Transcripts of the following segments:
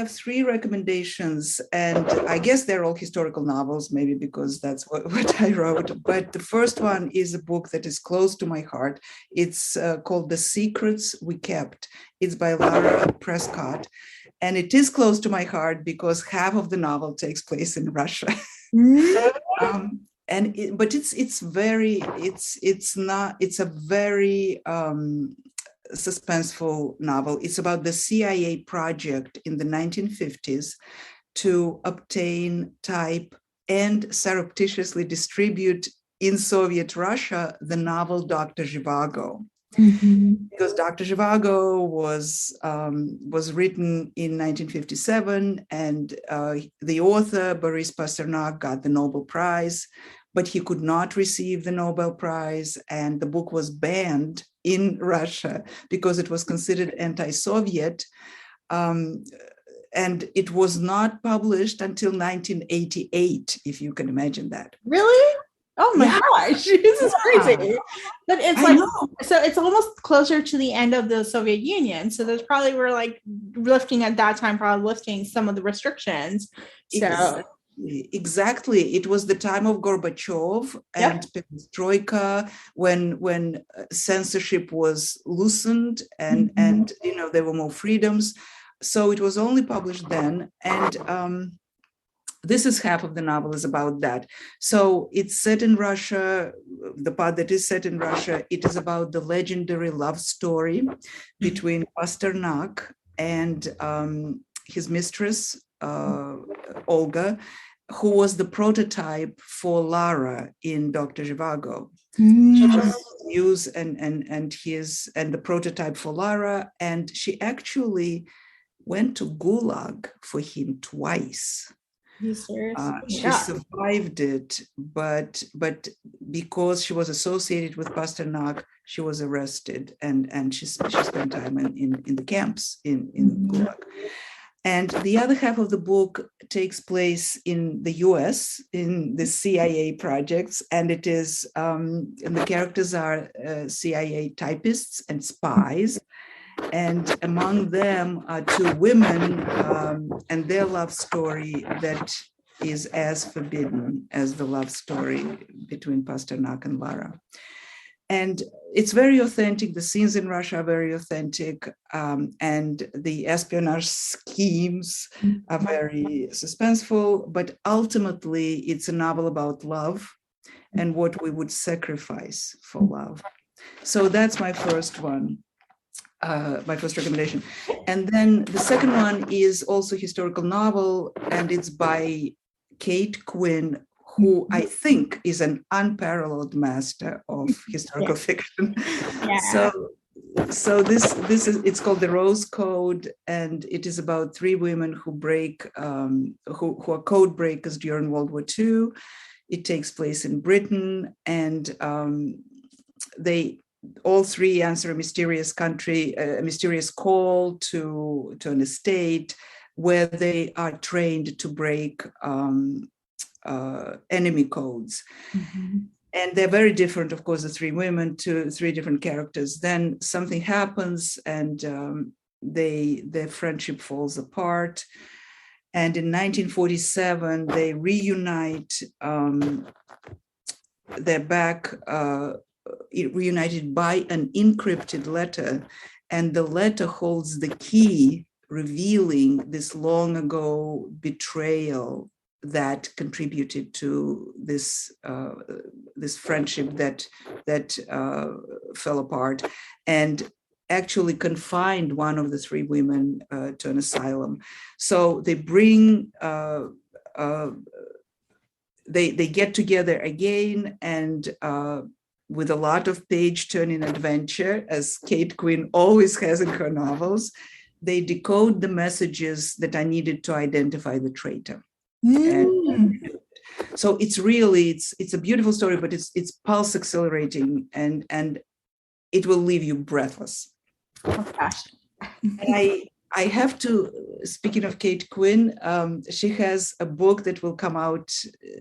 have three recommendations, and I guess they're all historical novels, maybe because that's what I wrote. But the first one is a book that is close to my heart. It's called The Secrets We Kept. It's by Lara Prescott. And it is close to my heart because half of the novel takes place in Russia. But it's a very suspenseful novel. It's about the CIA project in the 1950s to obtain, type, and surreptitiously distribute in Soviet Russia the novel Dr. Zhivago. Because Dr. Zhivago was written in 1957, and the author, Boris Pasternak, got the Nobel Prize, but he could not receive the Nobel Prize, and the book was banned in Russia because it was considered anti-Soviet, and it was not published until 1988, if you can imagine that. Really? Oh my gosh, this is crazy. But it's like, so it's almost closer to the end of the Soviet Union. So there's probably were like lifting at that time, probably lifting some of the restrictions. So exactly. It was the time of Gorbachev and Perestroika, when censorship was loosened and there were more freedoms. So it was only published then. And this is half of the novel is about that. So it's set in Russia. The part that is set in Russia, it is about the legendary love story between Pasternak and his mistress, Olga, who was the prototype for Lara in Dr. Zhivago. She was used and the prototype for Lara, and she actually went to Gulag for him twice. She survived it, but because she was associated with Pasternak, she was arrested, and she spent time in the camps in Gulag. And the other half of the book takes place in the US, in the CIA projects, and it is, and the characters are CIA typists and spies. And among them are two women and their love story that is as forbidden as the love story between Pasternak and Lara. And it's very authentic. The scenes in Russia are very authentic, and the espionage schemes are very suspenseful, but ultimately it's a novel about love and what we would sacrifice for love. So that's my first one. My first recommendation. And then the second one is also a historical novel, and it's by Kate Quinn, who I think is an unparalleled master of historical fiction. So this is, it's called The Rose Code, and it is about three women who who are code breakers during World War II. It takes place in Britain, and they all three answer a mysterious call to an estate where they are trained to break enemy codes. And they're very different, of course, the three women, to three different characters. Then something happens, and their friendship falls apart. And in 1947, they reunite. They're back. Reunited by an encrypted letter, and the letter holds the key revealing this long ago betrayal that contributed to this friendship that fell apart, and actually confined one of the three women to an asylum. So they bring they get together again, and with a lot of page-turning adventure, as Kate Quinn always has in her novels, they decode the messages that are needed to identify the traitor. And so it's a beautiful story, but it's pulse accelerating, and it will leave you breathless. Oh gosh. And I have to, speaking of Kate Quinn, she has a book that will come out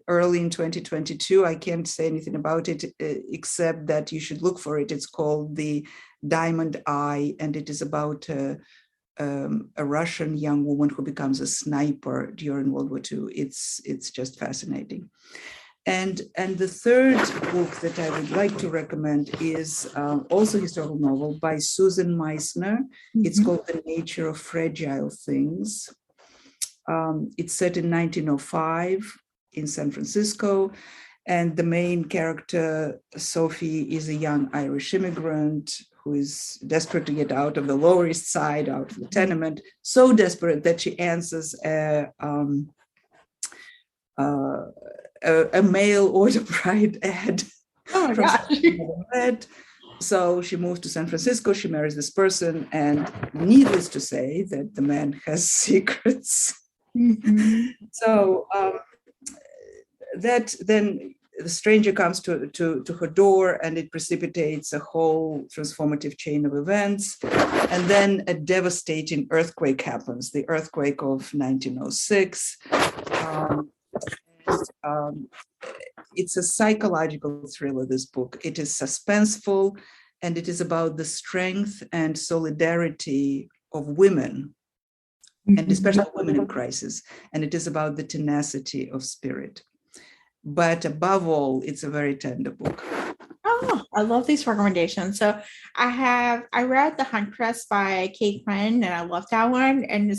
early in 2022. I can't say anything about it except that you should look for it. It's called The Diamond Eye, and it is about a a Russian young woman who becomes a sniper during World War II. It's just fascinating. And the third book that I would like to recommend is also a historical novel by Susan Meissner. Mm-hmm. It's called The Nature of Fragile Things. It's set in 1905 in San Francisco. And the main character, Sophie, is a young Irish immigrant who is desperate to get out of the Lower East Side, out of the tenement, so desperate that she answers a mail order bride ad. Oh my gosh. So she moves to San Francisco, she marries this person, and needless to say that the man has secrets. Mm-hmm. So that then the stranger comes to her door, and it precipitates a whole transformative chain of events. And then a devastating earthquake happens, the earthquake of 1906. It's a psychological thriller, this book. It is suspenseful, and it is about the strength and solidarity of women, and especially women in crisis. And it is about the tenacity of spirit. But above all, it's a very tender book. Oh, I love these recommendations. So I read The Huntress by Kate Quinn, and I loved that one. And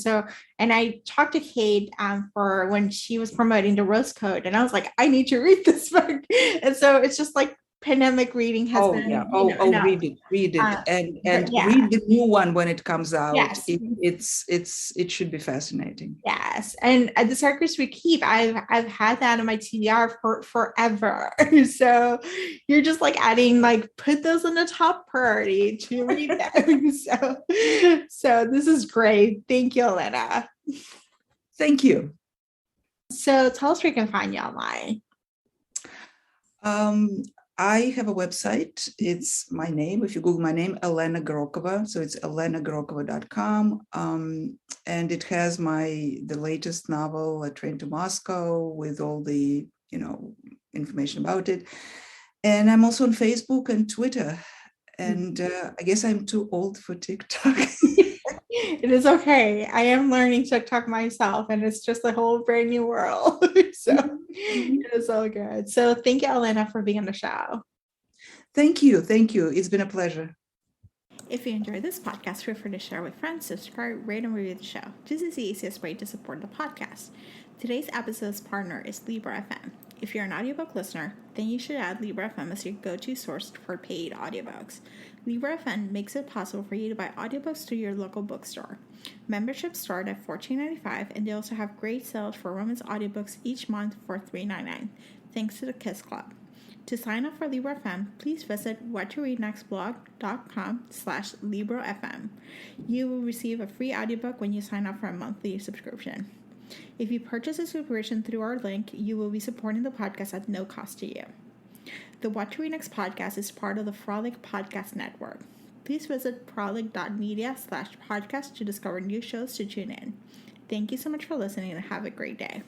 I talked to Kate for when she was promoting the Rose Code, and I was like, I need to read this book. And so it's just like pandemic reading has been. Yeah. Read it, and read the new one when it comes out. Yes. It should be fascinating. Yes, and the Secrets We Keep, I've had that on my TBR for forever. So you're just like adding, like, put those on the top priority to read them. So this is great. Thank you, Elena. Thank you. So tell us where you can find you online. I have a website. It's my name. If you Google my name, Elena Gorokhova. So it's elenagorokhova.com. And it has the latest novel, A Train to Moscow, with all the, information about it. And I'm also on Facebook and Twitter. And I guess I'm too old for TikTok. It is okay. I am learning TikTok myself, and it's just a whole brand new world. So it is all good. So thank you, Elena, for being on the show. Thank you. It's been a pleasure. If you enjoyed this podcast, feel free to share with friends, subscribe, rate, and review the show. This is the easiest way to support the podcast. Today's episode's partner is Libra FM. If you're an audiobook listener, then you should add Libra FM as your go-to source for paid audiobooks. Libra FM makes it possible for you to buy audiobooks through your local bookstore. Memberships start at $14.95, and they also have great sales for romance audiobooks each month for $3.99, thanks to the Kiss Club. To sign up for Libra FM, please visit whattoreadnextblog.com/LibraFM. You will receive a free audiobook when you sign up for a monthly subscription. If you purchase a subscription through our link, you will be supporting the podcast at no cost to you. The What to Read Next podcast is part of the Frolic Podcast Network. Please visit frolic.media/podcast to discover new shows to tune in. Thank you so much for listening, and have a great day.